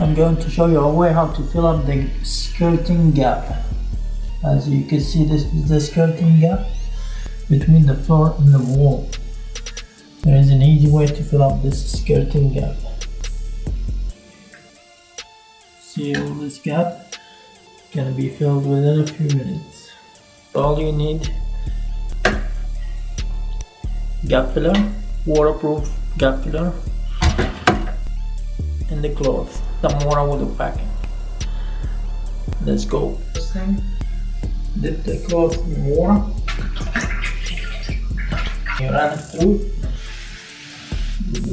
I'm going to show you a way how to fill up the skirting gap. As you can see, this is the skirting gap between the floor and the wall. There is an easy way to fill up this skirting gap. See all this gap? It's gonna be filled within a few minutes. All you need: gap filler, waterproof gap filler, and the cloth. The more with the packing. Let's go. First thing, dip the cloth in water. You run it through,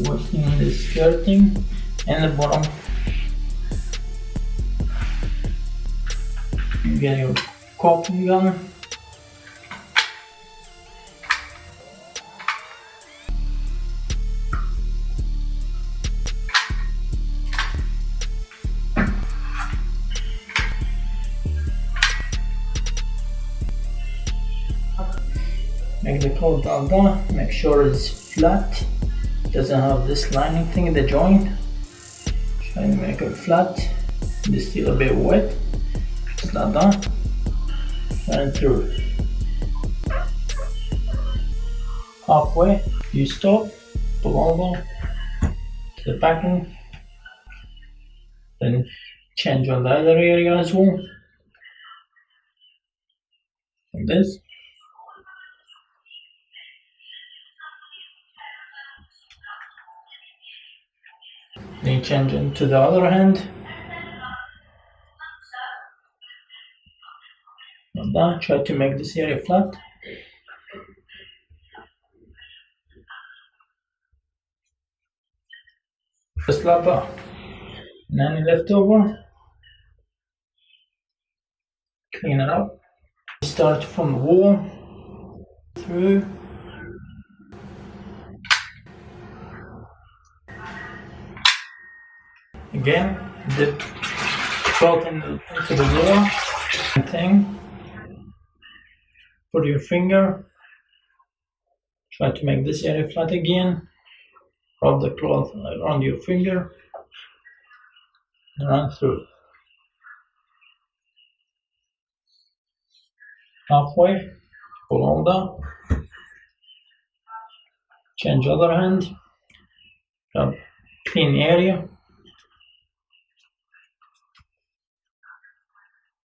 working the skirting and the bottom. You get your caulking gun. Make the cloth all done. Make sure it's flat. Doesn't have this lining thing in the joint. Try to make it flat. It's still a bit wet. It's not done. Run through. Halfway, you stop. Pull over to the packing. Then change on the other area as well. Like this. Then change it to the other hand. Like that. Try to make this area flat. Just like that. And any leftover, clean it up. Start from the wall through. Again, dip cloth into the wall. Thing. Put your finger. Try to make this area flat again. Rub the cloth around your finger. And run through. Halfway. Pull all down. Change other hand. Rub clean area.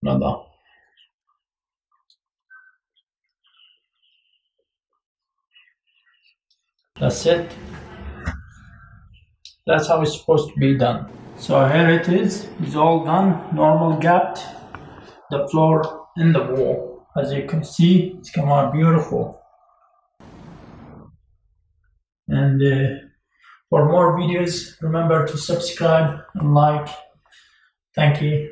Another. That's it. That's how it's supposed to be done. So here it is. It's all done. Normal gapped the floor and the wall. As you can see, it's come out beautiful. And for more videos, remember to subscribe and like. Thank you.